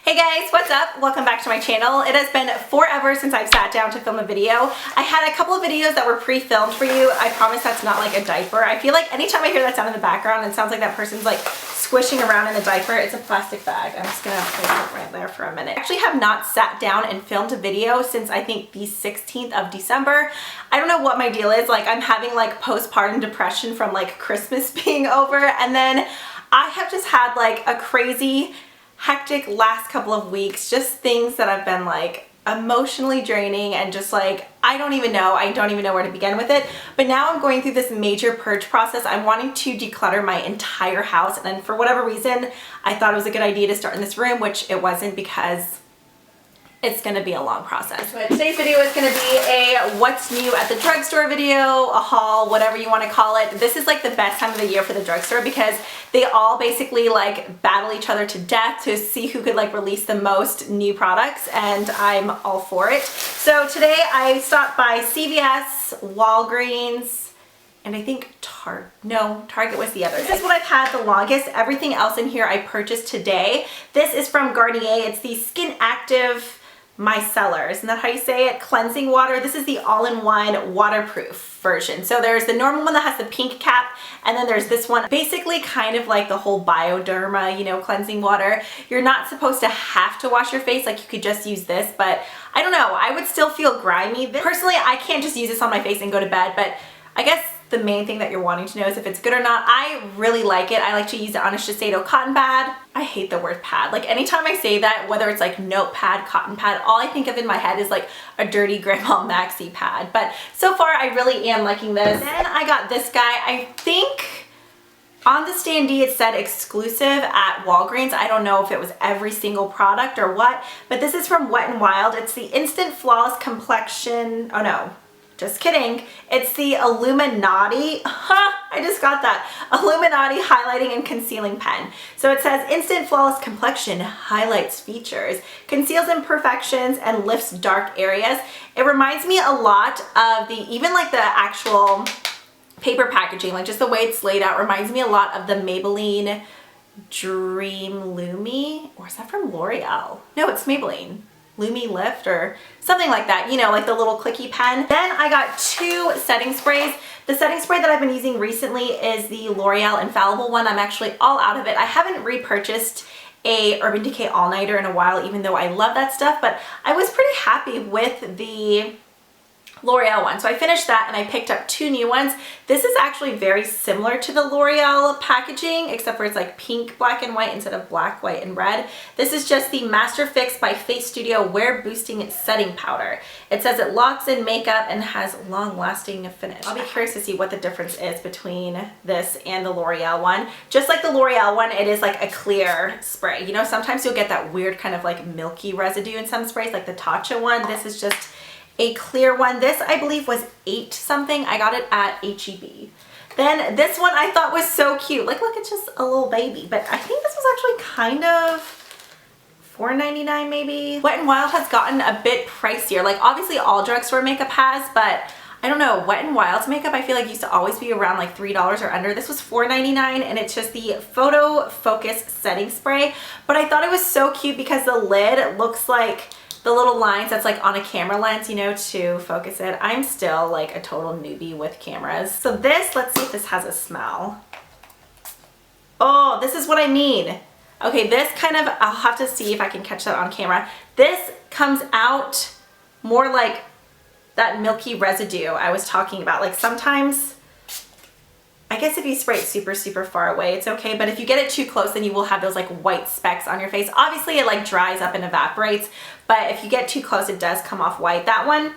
Hey guys, what's up? Welcome back to my channel. It has been forever since I've sat down to film a video. I had a couple of videos that were pre-filmed for you. I promise that's not like a diaper. I feel like anytime I hear that sound in the background, it sounds like that person's like squishing around in a diaper. It's a plastic bag. I'm just gonna hold it right there for a minute. I actually have not sat down and filmed a video since I think the 16th of December. I don't know what my deal is. Like I'm having like postpartum depression from like Christmas being over, and then I have just had like a crazy hectic last couple of weeks, just things that have been like emotionally draining and just like I don't even know where to begin with it. But now I'm going through this major purge process. I'm wanting to declutter my entire house, and then for whatever reason I thought it was a good idea to start in this room, which it wasn't because it's going to be a long process. But today's video is going to be a what's new at the drugstore video, a haul, whatever you want to call it. This is like the best time of the year for the drugstore because they all basically like battle each other to death to see who could like release the most new products, and I'm all for it. So today I stopped by CVS, Walgreens, and I think Target was the other. This is what I've had the longest. Everything else in here I purchased today. This is from Garnier. It's the Skin Active Micellar, isn't that how you say it? Cleansing water. This is the all-in-one waterproof version. So there's the normal one that has the pink cap, and then there's this one, basically kind of like the whole Bioderma, you know, cleansing water. You're not supposed to have to wash your face, like you could just use this, but I don't know, I would still feel grimy. Personally, I can't just use this on my face and go to bed, but I guess the main thing that you're wanting to know is if it's good or not. I really like it. I like to use it on a Shiseido cotton pad. I hate the word pad. Like anytime I say that, whether it's like notepad, cotton pad, all I think of in my head is like a dirty grandma maxi pad. But so far I really am liking this. Then I got this guy. I think on the standee it said exclusive at Walgreens. I don't know if it was every single product or what, but this is from Wet n Wild. It's the Instant Flawless Complexion. Oh no. Just kidding. It's the Illumi-Naughty. I just got that. Illumi-Naughty Highlighting and Concealing Pen. So it says Instant Flawless Complexion highlights features, conceals imperfections, and lifts dark areas. It reminds me a lot of even like the actual paper packaging, like just the way it's laid out reminds me a lot of the Maybelline Dream Lumi, or is that from L'Oreal? No, it's Maybelline. Lumi Lift or something like that, you know, like the little clicky pen. Then I got two setting sprays. The setting spray that I've been using recently is the L'Oreal Infallible one. I'm actually all out of it. I haven't repurchased a Urban Decay All-Nighter in a while, even though I love that stuff, but I was pretty happy with the L'Oreal one. So I finished that and I picked up two new ones. This is actually very similar to the L'Oreal packaging, except for it's like pink, black, and white instead of black, white, and red. This is just the Master Fix by Face Studio Wear Boosting Setting Powder. It says it locks in makeup and has long-lasting finish. I'll be curious to see what the difference is between this and the L'Oreal one. Just like the L'Oreal one, it is like a clear spray. You know, sometimes you'll get that weird kind of like milky residue in some sprays, like the Tatcha one. This is just a clear one. This I believe was $8 something. I got it at H-E-B. Then this one I thought was so cute. Like look, it's just a little baby, but I think this was actually kind of $4.99 maybe. Wet n Wild has gotten a bit pricier. Like obviously all drugstore makeup has, but I don't know, Wet n Wild's makeup I feel like used to always be around like $3 or under. This was $4.99 and it's just the Photo Focus Setting Spray. But I thought it was so cute because the lid looks like the little lines that's like on a camera lens, you know, to focus it. I'm still like a total newbie with cameras. So this, let's see if this has a smell. Oh, this is what I mean. Okay, this kind of, I'll have to see if I can catch that on camera. This comes out more like that milky residue I was talking about. Like sometimes, I guess if you spray it super, super far away, it's okay. But if you get it too close, then you will have those like white specks on your face. Obviously it like dries up and evaporates, but if you get too close, it does come off white. That one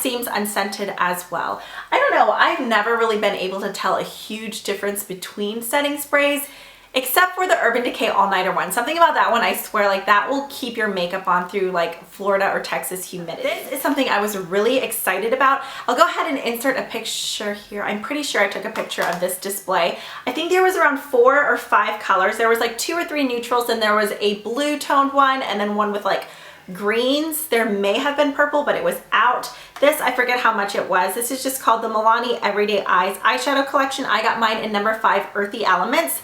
seems unscented as well. I don't know, I've never really been able to tell a huge difference between setting sprays, except for the Urban Decay All-Nighter one. Something about that one, I swear, like that will keep your makeup on through like Florida or Texas humidity. This is something I was really excited about. I'll go ahead and insert a picture here. I'm pretty sure I took a picture of this display. I think there was around 4 or 5 colors. There was like 2 or 3 neutrals, and there was a blue toned one, and then one with like greens. There may have been purple, but it was out. This, I forget how much it was. This is just called the Milani Everyday Eyes Eyeshadow Collection. I got mine in number 5 Earthy Elements.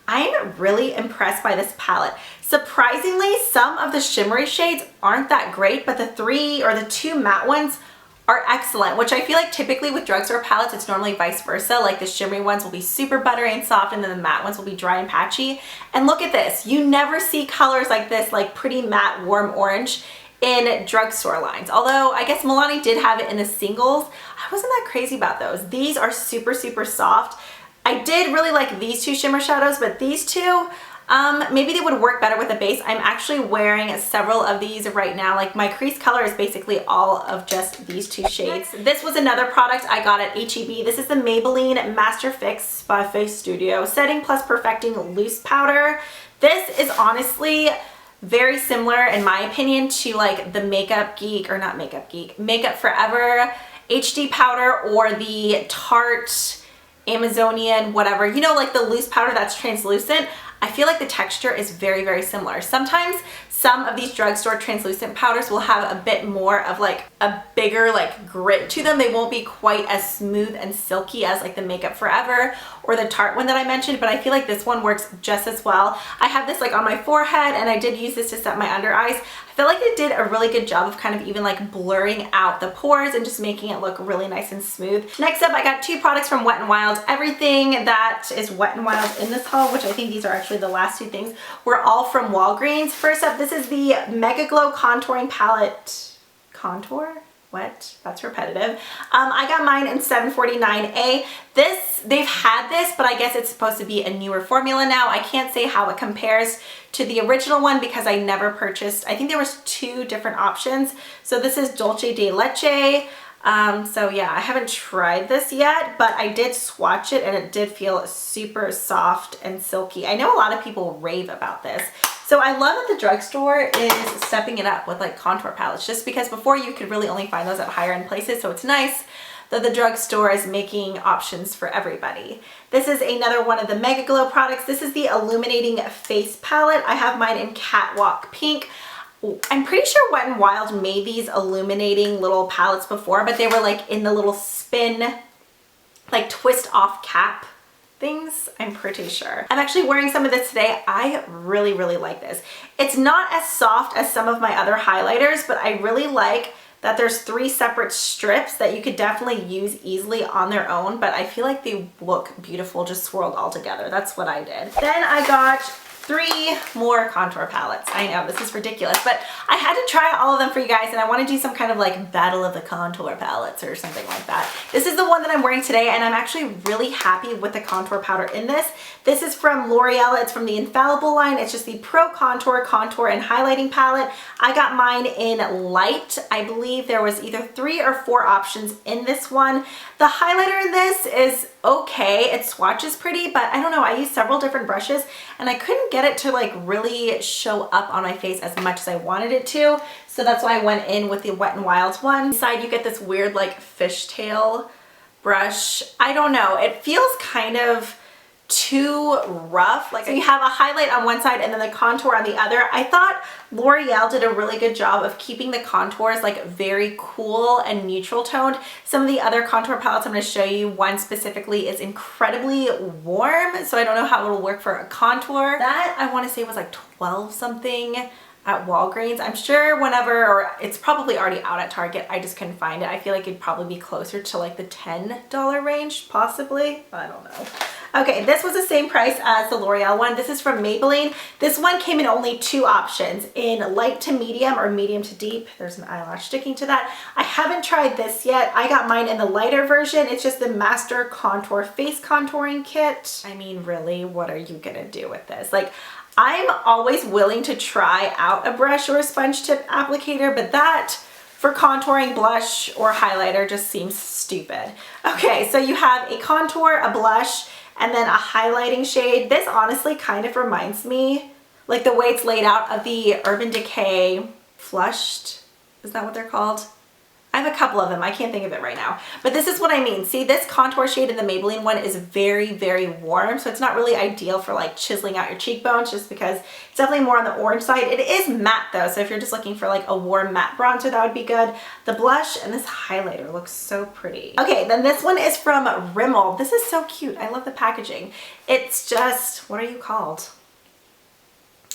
I'm really impressed by this palette. Surprisingly, some of the shimmery shades aren't that great, but the two matte ones are excellent, which I feel like typically with drugstore palettes, it's normally vice versa. Like the shimmery ones will be super buttery and soft, and then the matte ones will be dry and patchy. And look at this. You never see colors like this, like pretty matte warm orange in drugstore lines. Although I guess Milani did have it in the singles. I wasn't that crazy about those. These are super, super soft. I did really like these two shimmer shadows, but these two, maybe they would work better with a base. I'm actually wearing several of these right now. Like my crease color is basically all of just these two shades. This was another product I got at H-E-B. This is the Maybelline Master Fix by Face Studio Setting Plus Perfecting Loose Powder. This is honestly very similar in my opinion to like the Makeup Forever HD powder or the Tarte Amazonian whatever, you know, like the loose powder that's translucent. I feel like the texture is very, very similar. Sometimes some of these drugstore translucent powders will have a bit more of like a bigger like grit to them. They won't be quite as smooth and silky as like the Makeup Forever or the Tarte one that I mentioned, but I feel like this one works just as well. I have this like on my forehead, and I did use this to set my under eyes. I feel like it did a really good job of kind of even like blurring out the pores and just making it look really nice and smooth. Next up, I got two products from Wet n Wild. Everything that is Wet n Wild in this haul, which I think these are actually the last two things, were all from Walgreens. First up, this is the Mega Glow Contouring Palette. Contour? What? That's repetitive. I got mine in 749A. They've had this, but I guess it's supposed to be a newer formula now. I can't say how it compares to the original one because I never purchased. I think there was two different options. So this is Dolce de Leche. So yeah, I haven't tried this yet, but I did swatch it and it did feel super soft and silky. I know a lot of people rave about this. So I love that the drugstore is stepping it up with like contour palettes, just because before you could really only find those at higher end places. So it's nice that the drugstore is making options for everybody. This is another one of the Mega Glow products. This is the Illuminating Face Palette. I have mine in Catwalk Pink. I'm pretty sure Wet n Wild made these illuminating little palettes before, but they were like in the little spin, like twist off cap things, I'm pretty sure. I'm actually wearing some of this today. I really, really like this. It's not as soft as some of my other highlighters, but I really like that there's 3 separate strips that you could definitely use easily on their own, but I feel like they look beautiful just swirled all together. That's what I did. Then I got 3 more contour palettes. I know, this is ridiculous, but I had to try all of them for you guys, and I want to do some kind of like battle of the contour palettes or something like that. This is the one that I'm wearing today, and I'm actually really happy with the contour powder in this. This is from L'Oreal. It's from the Infallible line. It's just the Pro Contour and Highlighting Palette. I got mine in light. I believe there was either 3 or 4 options in this one. The highlighter in this is okay. It swatches pretty, but I don't know. I used several different brushes, and I couldn't get it to like really show up on my face as much as I wanted it to. So that's why I went in with the Wet n Wild one. Inside you get this weird like fishtail brush. I don't know. It feels kind of too rough. Like, so you have a highlight on one side and then the contour on the other. I thought L'Oreal did a really good job of keeping the contours like very cool and neutral toned. Some of the other contour palettes I'm going to show you, one specifically is incredibly warm, so I don't know how it'll work for a contour. That I want to say was like 12 something at Walgreens. I'm sure whenever, or it's probably already out at Target, I just couldn't find it. I feel like it'd probably be closer to like the $10 range, possibly. I don't know. Okay, this was the same price as the L'Oreal one. This is from Maybelline. This one came in only 2 options, in light to medium or medium to deep. There's an eyelash sticking to that. I haven't tried this yet. I got mine in the lighter version. It's just the Master Contour Face Contouring Kit. I mean, really, what are you gonna do with this? Like, I'm always willing to try out a brush or a sponge tip applicator, but that for contouring, blush, or highlighter just seems stupid. Okay, so you have a contour, a blush, and then a highlighting shade. This honestly kind of reminds me, like the way it's laid out, of the Urban Decay Flushed. Is that what they're called? I have a couple of them. I can't think of it right now. But this is what I mean. See, this contour shade in the Maybelline one is very, very warm. So it's not really ideal for like chiseling out your cheekbones just because it's definitely more on the orange side. It is matte though. So if you're just looking for like a warm matte bronzer, that would be good. The blush and this highlighter looks so pretty. Okay, then this one is from Rimmel. This is so cute. I love the packaging. It's just, what are you called?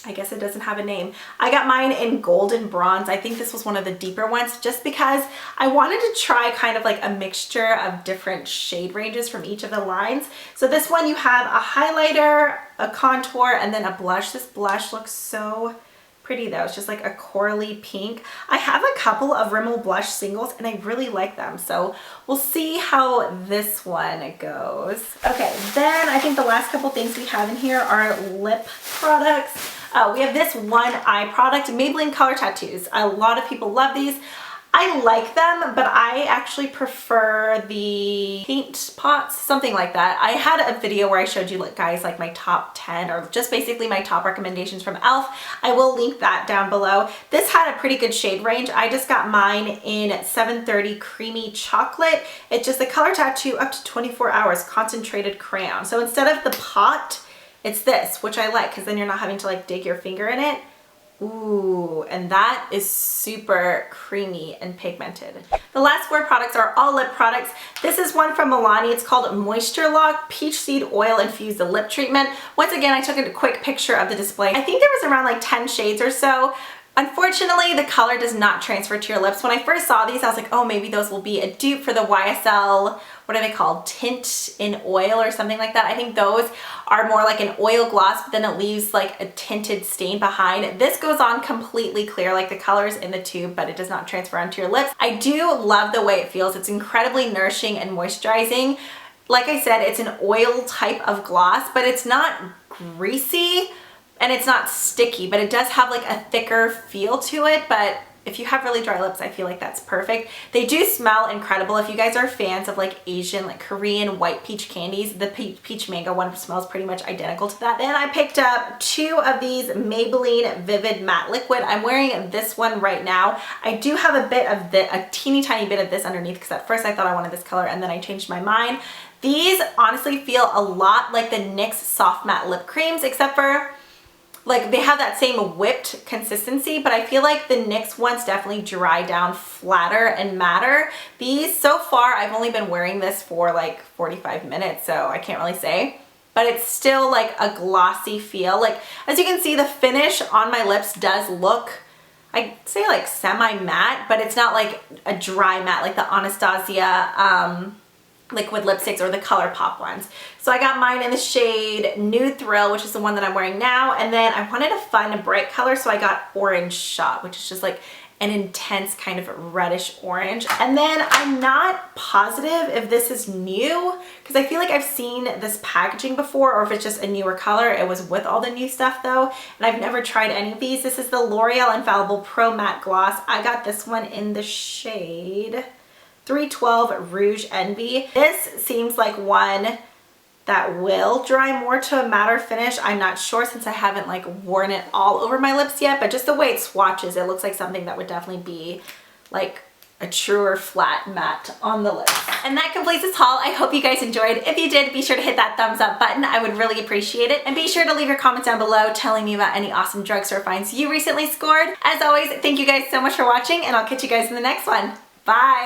I guess it doesn't have a name. I got mine in golden bronze. I think this was one of the deeper ones just because I wanted to try kind of like a mixture of different shade ranges from each of the lines. So this one you have a highlighter, a contour, and then a blush. This blush looks so pretty though. It's just like a corally pink. I have a couple of Rimmel blush singles and I really like them. So we'll see how this one goes. Okay, then I think the last couple things we have in here are lip products. We have this one eye product, Maybelline Color Tattoos. A lot of people love these. I like them, but I actually prefer the paint pots, something like that. I had a video where I showed you guys like my top 10 or just basically my top recommendations from e.l.f. I will link that down below. This had a pretty good shade range. I just got mine in 730 Creamy Chocolate. It's just the Color Tattoo up to 24 hours concentrated crayon. So instead of the pot, it's this, which I like because then you're not having to like dig your finger in it. Ooh, and that is super creamy and pigmented. The last 4 products are all lip products. This is one from Milani. It's called Moisture Lock Peach Seed Oil Infused Lip Treatment. Once again, I took a quick picture of the display. I think there was around like 10 shades or so. Unfortunately, the color does not transfer to your lips. When I first saw these, I was like, oh, maybe those will be a dupe for the YSL, what are they called? Tint in oil or something like that. I think those are more like an oil gloss, but then it leaves like a tinted stain behind. This goes on completely clear, like the color's in the tube, but it does not transfer onto your lips. I do love the way it feels. It's incredibly nourishing and moisturizing. Like I said, it's an oil type of gloss, but it's not greasy. And it's not sticky, but it does have like a thicker feel to it. But if you have really dry lips, I feel like that's perfect. They do smell incredible. If you guys are fans of like Asian, like Korean white peach candies, the peach mango one smells pretty much identical to that. Then I picked up 2 of these Maybelline Vivid Matte Liquid. I'm wearing this one right now. I do have a teeny tiny bit of this underneath because at first I thought I wanted this color and then I changed my mind. These honestly feel a lot like the NYX Soft Matte Lip Creams, except for like they have that same whipped consistency, but I feel like the NYX ones definitely dry down flatter and matter. These, so far, I've only been wearing this for like 45 minutes, so I can't really say. But it's still like a glossy feel. Like, as you can see, the finish on my lips does look, I'd say like semi-matte, but it's not like a dry matte like the Anastasia liquid lipsticks or the ColourPop ones. So I got mine in the shade Nude Thrill, which is the one that I'm wearing now, and then I wanted to find a bright color, so I got Orange Shot, which is just like an intense kind of reddish orange. And then I'm not positive if this is new because I feel like I've seen this packaging before, or if it's just a newer color. It was with all the new stuff though, and I've never tried any of these. This is the L'Oreal Infallible Pro Matte Gloss. I got this one in the shade 312 Rouge Envy. This seems like one that will dry more to a matter finish. I'm not sure since I haven't like worn it all over my lips yet, but just the way it swatches, it looks like something that would definitely be like a truer flat matte on the lips. And that completes this haul. I hope you guys enjoyed. If you did, be sure to hit that thumbs up button. I would really appreciate it. And be sure to leave your comments down below telling me about any awesome drugstore finds you recently scored. As always, thank you guys so much for watching, and I'll catch you guys in the next one. Bye!